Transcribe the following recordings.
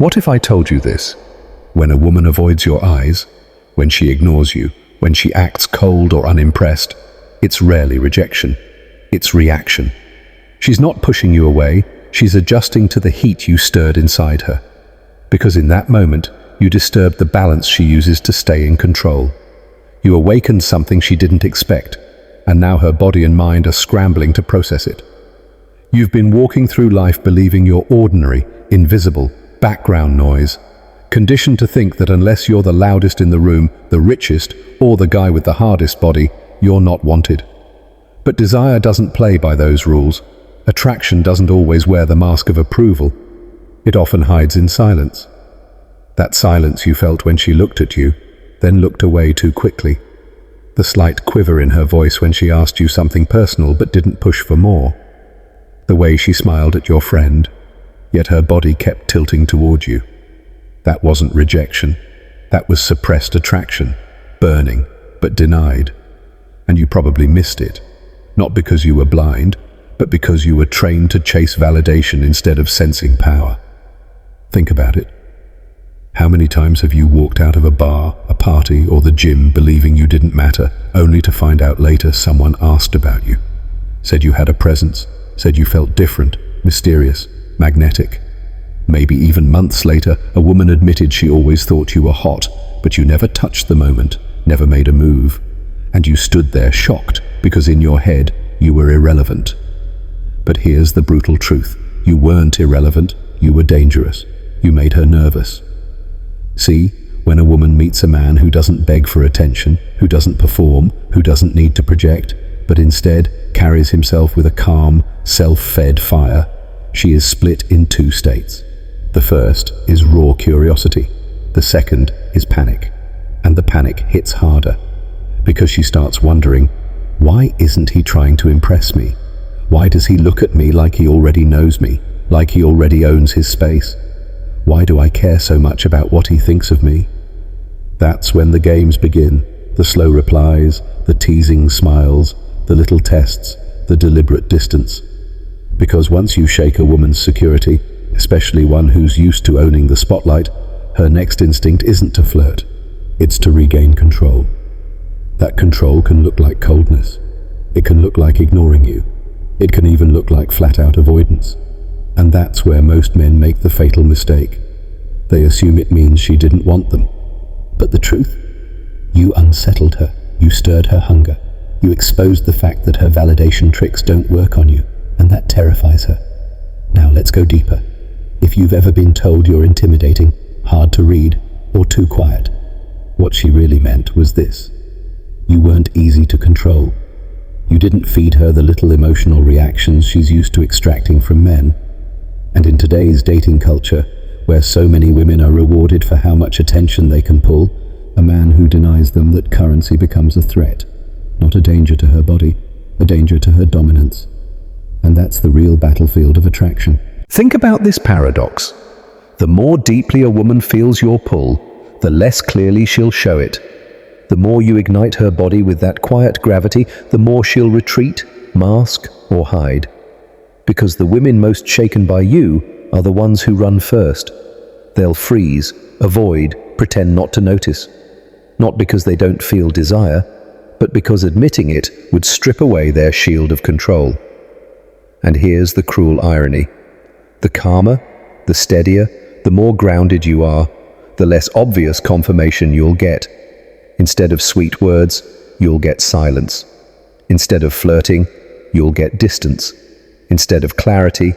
What if I told you this? When a woman avoids your eyes, when she ignores you, when she acts cold or unimpressed, it's rarely rejection. It's reaction. She's not pushing you away, she's adjusting to the heat you stirred inside her. Because in that moment, you disturbed the balance she uses to stay in control. You awakened something she didn't expect, and now her body and mind are scrambling to process it. You've been walking through life believing you're ordinary, invisible, background noise, conditioned to think that unless you're the loudest in the room, the richest, or the guy with the hardest body, you're not wanted. But desire doesn't play by those rules. Attraction doesn't always wear the mask of approval. It often hides in silence. That silence you felt when she looked at you, then looked away too quickly. The slight quiver in her voice when she asked you something personal but didn't push for more. The way she smiled at your friend, yet her body kept tilting toward you. That wasn't rejection. That was suppressed attraction, burning, but denied. And you probably missed it, not because you were blind, but because you were trained to chase validation instead of sensing power. Think about it. How many times have you walked out of a bar, a party, or the gym believing you didn't matter, only to find out later someone asked about you, said you had a presence, said you felt different, mysterious, magnetic. Maybe even months later, a woman admitted she always thought you were hot, but you never touched the moment, never made a move. And you stood there shocked because in your head you were irrelevant. But here's the brutal truth. You weren't irrelevant, you were dangerous. You made her nervous. See, when a woman meets a man who doesn't beg for attention, who doesn't perform, who doesn't need to project, but instead carries himself with a calm, self-fed fire, she is split in two states. The first is raw curiosity. The second is panic. And the panic hits harder, because she starts wondering, why isn't he trying to impress me? Why does he look at me like he already knows me, like he already owns his space? Why do I care so much about what he thinks of me? That's when the games begin, the slow replies, the teasing smiles, the little tests, the deliberate distance. Because once you shake a woman's security, especially one who's used to owning the spotlight, her next instinct isn't to flirt, it's to regain control. That control can look like coldness. It can look like ignoring you. It can even look like flat-out avoidance. And that's where most men make the fatal mistake. They assume it means she didn't want them. But the truth? You unsettled her. You stirred her hunger. You exposed the fact that her validation tricks don't work on you, and that terrifies her. Now let's go deeper. If you've ever been told you're intimidating, hard to read, or too quiet, what she really meant was this. You weren't easy to control. You didn't feed her the little emotional reactions she's used to extracting from men. And in today's dating culture, where so many women are rewarded for how much attention they can pull, a man who denies them that currency becomes a threat, not a danger to her body, a danger to her dominance. And that's the real battlefield of attraction. Think about this paradox. The more deeply a woman feels your pull, the less clearly she'll show it. The more you ignite her body with that quiet gravity, the more she'll retreat, mask, or hide. Because the women most shaken by you are the ones who run first. They'll freeze, avoid, pretend not to notice. Not because they don't feel desire, but because admitting it would strip away their shield of control. And here's the cruel irony. The calmer, the steadier, the more grounded you are, the less obvious confirmation you'll get. Instead of sweet words, you'll get silence. Instead of flirting, you'll get distance. Instead of clarity,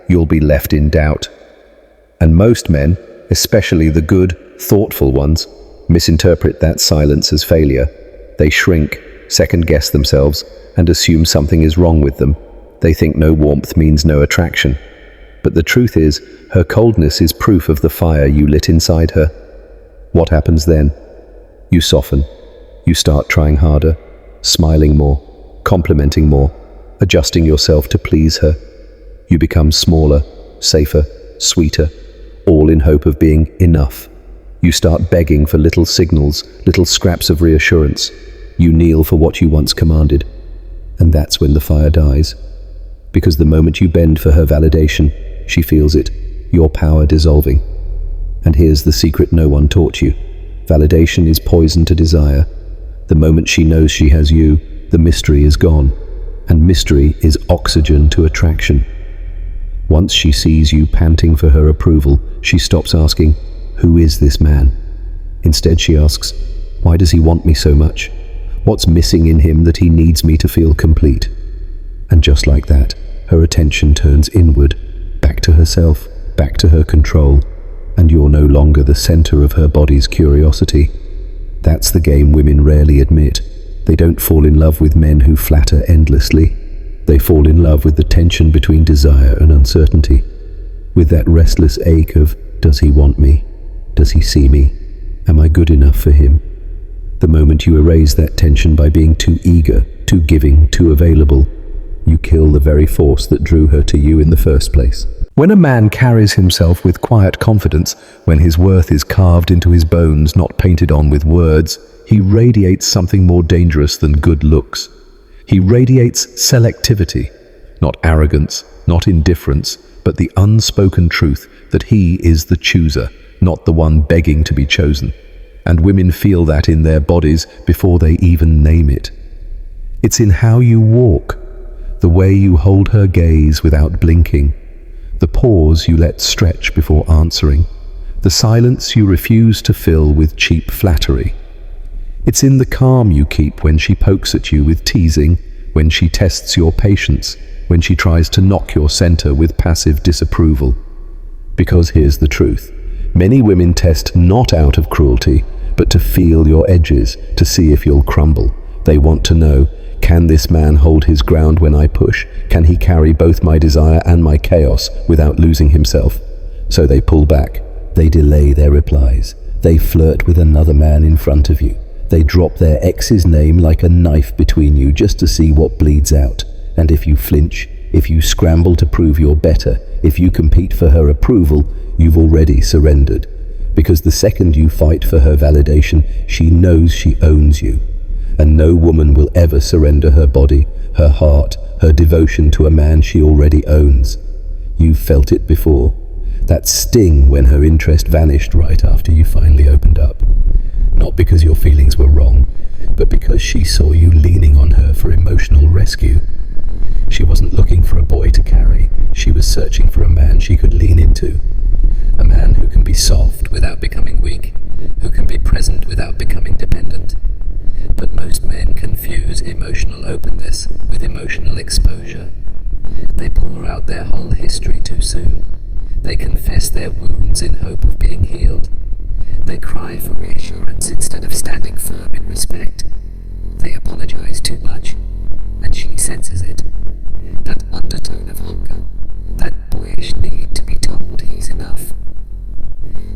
you'll be left in doubt. And most men, especially the good, thoughtful ones, misinterpret that silence as failure. They shrink, second-guess themselves, and assume something is wrong with them. They think no warmth means no attraction. But the truth is, her coldness is proof of the fire you lit inside her. What happens then? You soften. You start trying harder, smiling more, complimenting more, adjusting yourself to please her. You become smaller, safer, sweeter, all in hope of being enough. You start begging for little signals, little scraps of reassurance. You kneel for what you once commanded. And that's when the fire dies. Because the moment you bend for her validation, she feels it, your power dissolving. And here's the secret no one taught you. Validation is poison to desire. The moment she knows she has you, the mystery is gone. And mystery is oxygen to attraction. Once she sees you panting for her approval, she stops asking, "Who is this man?" Instead she asks, "Why does he want me so much? What's missing in him that he needs me to feel complete?" And just like that, her attention turns inward, back to herself, back to her control, and you're no longer the center of her body's curiosity. That's the game women rarely admit. They don't fall in love with men who flatter endlessly. They fall in love with the tension between desire and uncertainty, with that restless ache of, does he want me? Does he see me? Am I good enough for him? The moment you erase that tension by being too eager, too giving, too available, you kill the very force that drew her to you in the first place. When a man carries himself with quiet confidence, when his worth is carved into his bones, not painted on with words, he radiates something more dangerous than good looks. He radiates selectivity, not arrogance, not indifference, but the unspoken truth that he is the chooser, not the one begging to be chosen. And women feel that in their bodies before they even name it. It's in how you walk, the way you hold her gaze without blinking, the pause you let stretch before answering, the silence you refuse to fill with cheap flattery. It's in the calm you keep when she pokes at you with teasing, when she tests your patience, when she tries to knock your center with passive disapproval. Because here's the truth. Many women test not out of cruelty, but to feel your edges, to see if you'll crumble. They want to know, can this man hold his ground when I push? Can he carry both my desire and my chaos without losing himself? So they pull back. They delay their replies. They flirt with another man in front of you. They drop their ex's name like a knife between you just to see what bleeds out. And if you flinch, if you scramble to prove you're better, if you compete for her approval, you've already surrendered. Because the second you fight for her validation, she knows she owns you. And no woman will ever surrender her body, her heart, her devotion to a man she already owns. You've felt it before. That sting when her interest vanished right after you finally opened up. Not because your feelings were wrong, but because she saw you leaning on her for emotional rescue. She wasn't looking for a boy to carry. She was searching for a man she could lean into. A man who can be soft without becoming weak, who can be present without becoming dependent. But most men confuse emotional openness with emotional exposure. They pour out their whole history too soon. They confess their wounds in hope of being healed. They cry for reassurance instead of standing firm in respect. They apologize too much, and she senses it. That undertone of hunger, that boyish need to be told he's enough.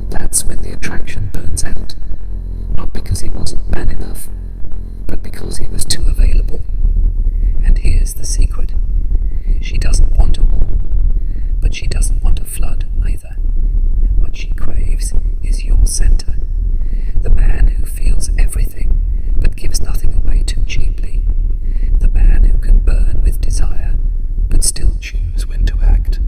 That's when the attraction burns out. Not because he wasn't man enough, but because he was too available. And here's the secret. She doesn't want a war, but she doesn't want a flood either. What she craves is your center. The man who feels everything, but gives nothing away too cheaply. The man who can burn with desire, but still choose when to act.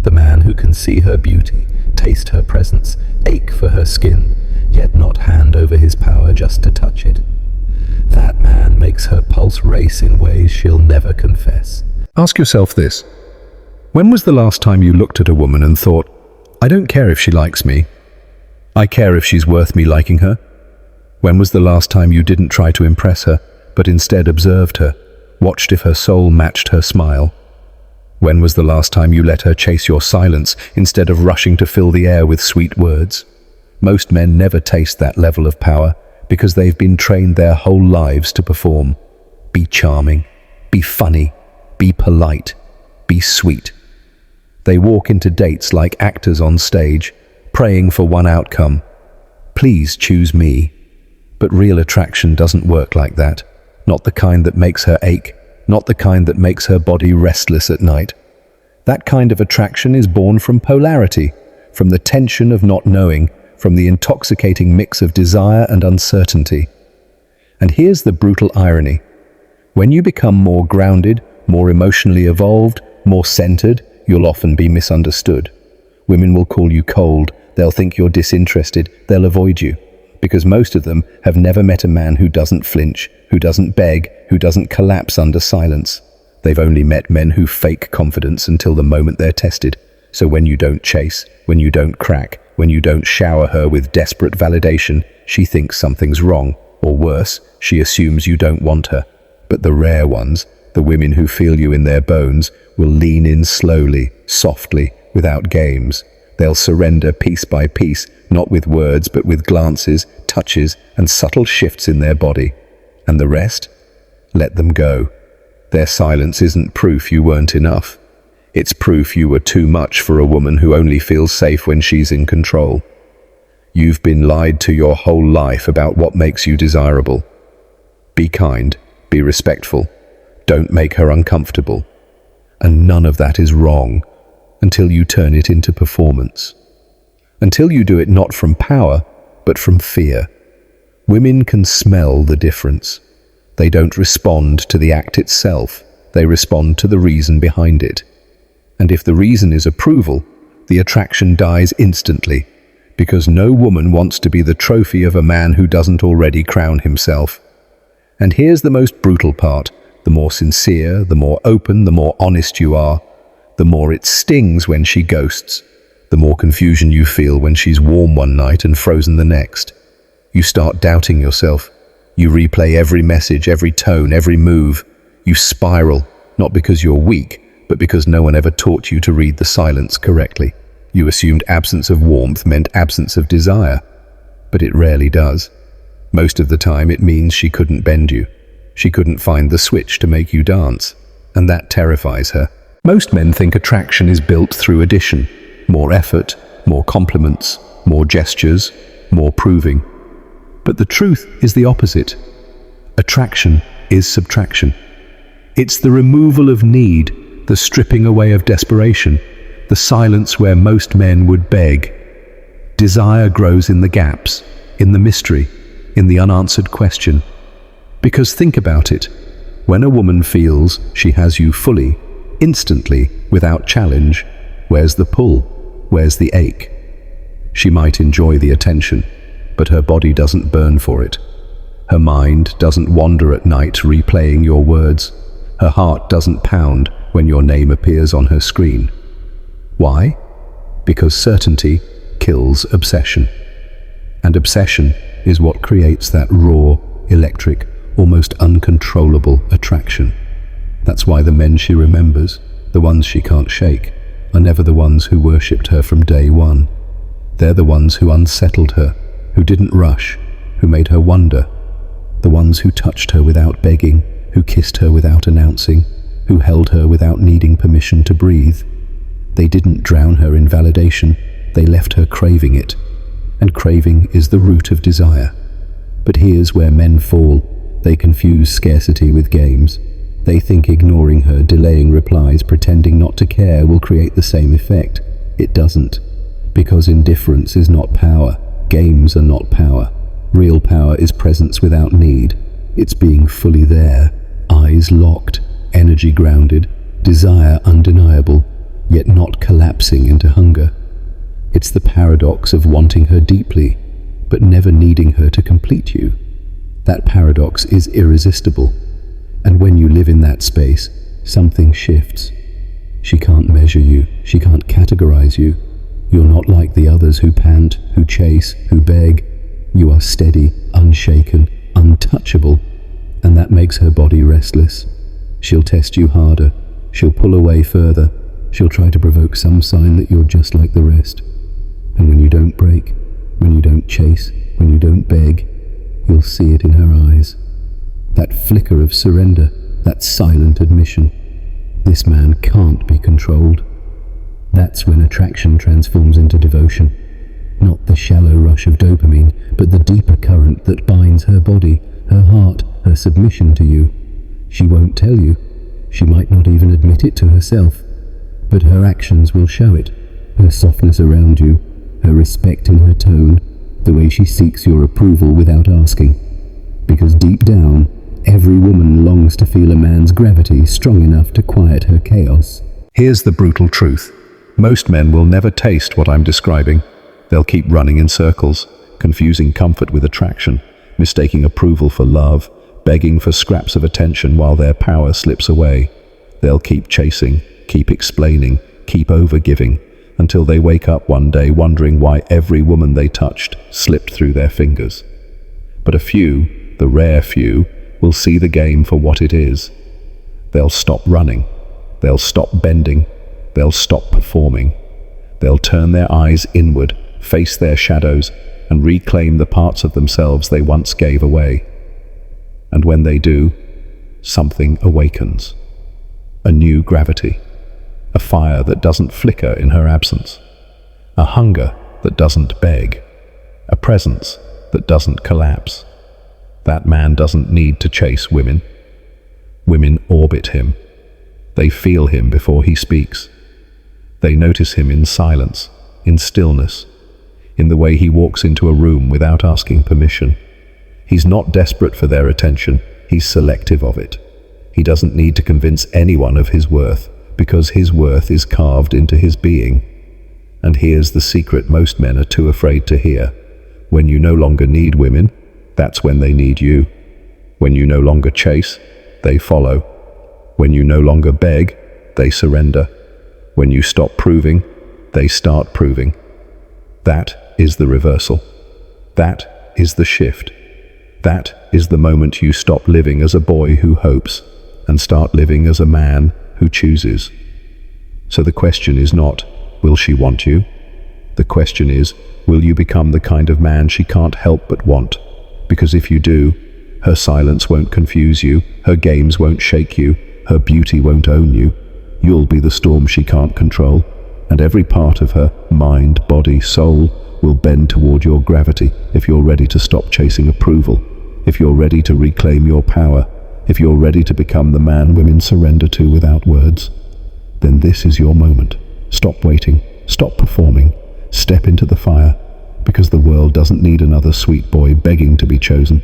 The man who can see her beauty, taste her presence, ache for her skin, yet not hand over his power just to touch it. That man makes her pulse race in ways she'll never confess. Ask yourself this. When was the last time you looked at a woman and thought, I don't care if she likes me. I care if she's worth me liking her? When was the last time you didn't try to impress her, but instead observed her, watched if her soul matched her smile? When was the last time you let her chase your silence instead of rushing to fill the air with sweet words? Most men never taste that level of power because they've been trained their whole lives to perform. Be charming, be funny, be polite, be sweet. They walk into dates like actors on stage, praying for one outcome. Please choose me. But real attraction doesn't work like that. Not the kind that makes her ache, not the kind that makes her body restless at night. That kind of attraction is born from polarity, from the tension of not knowing, from the intoxicating mix of desire and uncertainty. And here's the brutal irony. When you become more grounded, more emotionally evolved, more centered, you'll often be misunderstood. Women will call you cold, They'll think you're disinterested. They'll avoid you. Because most of them have never met a man who doesn't flinch, who doesn't beg, who doesn't collapse under silence. They've only met men who fake confidence until the moment they're tested. So when you don't chase, when you don't crack, when you don't shower her with desperate validation, she thinks something's wrong. Or worse, she assumes you don't want her. But the rare ones, the women who feel you in their bones, will lean in slowly, softly, without games. They'll surrender piece by piece, not with words, but with glances, touches, and subtle shifts in their body. And the rest? Let them go. Their silence isn't proof you weren't enough. It's proof you were too much for a woman who only feels safe when she's in control. You've been lied to your whole life about what makes you desirable. Be kind, be respectful, don't make her uncomfortable. And none of that is wrong until you turn it into performance. Until you do it not from power, but from fear. Women can smell the difference. They don't respond to the act itself, they respond to the reason behind it. And if the reason is approval, the attraction dies instantly, because no woman wants to be the trophy of a man who doesn't already crown himself. And here's the most brutal part. The more sincere, the more open, the more honest you are, the more it stings when she ghosts, the more confusion you feel when she's warm one night and frozen the next. You start doubting yourself. You replay every message, every tone, every move. You spiral, not because you're weak, but because no one ever taught you to read the silence correctly. You assumed absence of warmth meant absence of desire, but it rarely does. Most of the time it means she couldn't bend you. She couldn't find the switch to make you dance, and that terrifies her. Most men think attraction is built through addition. More effort, more compliments, more gestures, more proving. But the truth is the opposite. Attraction is subtraction. It's the removal of need, the stripping away of desperation, the silence where most men would beg. Desire grows in the gaps, in the mystery, in the unanswered question. Because think about it, when a woman feels she has you fully, instantly, without challenge, where's the pull? Where's the ache? She might enjoy the attention, but her body doesn't burn for it. Her mind doesn't wander at night replaying your words. Her heart doesn't pound when your name appears on her screen. Why? Because certainty kills obsession. And obsession is what creates that raw, electric, almost uncontrollable attraction. That's why the men she remembers, the ones she can't shake, are never the ones who worshipped her from day one. They're the ones who unsettled her, who didn't rush, who made her wonder. The ones who touched her without begging, who kissed her without announcing, who held her without needing permission to breathe. They didn't drown her in validation, they left her craving it. And craving is the root of desire. But here's where men fall. They confuse scarcity with games. They think ignoring her, delaying replies, pretending not to care will create the same effect. It doesn't. Because indifference is not power. Games are not power. Real power is presence without need. It's being fully there, eyes locked, energy grounded, desire undeniable, yet not collapsing into hunger. It's the paradox of wanting her deeply, but never needing her to complete you. That paradox is irresistible. And when you live in that space, something shifts. She can't measure you. She can't categorize you. You're not like the others who pant, who chase, who beg. You are steady, unshaken, untouchable. And that makes her body restless. She'll test you harder. She'll pull away further. She'll try to provoke some sign that you're just like the rest. And when you don't break, when you don't chase, when you don't beg, you'll see it in her eyes. That flicker of surrender, that silent admission. This man can't be controlled. That's when attraction transforms into devotion. Not the shallow rush of dopamine, but the deeper current that binds her body, her heart, her submission to you. She won't tell you. She might not even admit it to herself. But her actions will show it. Her softness around you, her respect in her tone, the way she seeks your approval without asking. Because deep down, every woman longs to feel a man's gravity strong enough to quiet her chaos. Here's the brutal truth. Most men will never taste what I'm describing. They'll keep running in circles, confusing comfort with attraction, mistaking approval for love, begging for scraps of attention while their power slips away. They'll keep chasing, keep explaining, keep overgiving, until they wake up one day wondering why every woman they touched slipped through their fingers. But a few, the rare few, will see the game for what it is. They'll stop running. They'll stop bending. They'll stop performing. They'll turn their eyes inward, face their shadows, and reclaim the parts of themselves they once gave away. And when they do, something awakens. A new gravity. A fire that doesn't flicker in her absence. A hunger that doesn't beg. A presence that doesn't collapse. That man doesn't need to chase women. Women orbit him. They feel him before he speaks. They notice him in silence, in stillness, in the way he walks into a room without asking permission. He's not desperate for their attention, he's selective of it. He doesn't need to convince anyone of his worth, because his worth is carved into his being. And here's the secret most men are too afraid to hear. When you no longer need women, that's when they need you. When you no longer chase, they follow. When you no longer beg, they surrender. When you stop proving, they start proving. That is the reversal. That is the shift. That is the moment you stop living as a boy who hopes and start living as a man who chooses. So the question is not, will she want you? The question is, will you become the kind of man she can't help but want? Because if you do, her silence won't confuse you, her games won't shake you, her beauty won't own you. You'll be the storm she can't control, and every part of her, mind, body, soul, will bend toward your gravity if you're ready to stop chasing approval, if you're ready to reclaim your power, if you're ready to become the man women surrender to without words. Then this is your moment. Stop waiting, stop performing, step into the fire, because the world doesn't need another sweet boy begging to be chosen.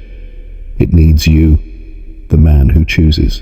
It needs you, the man who chooses.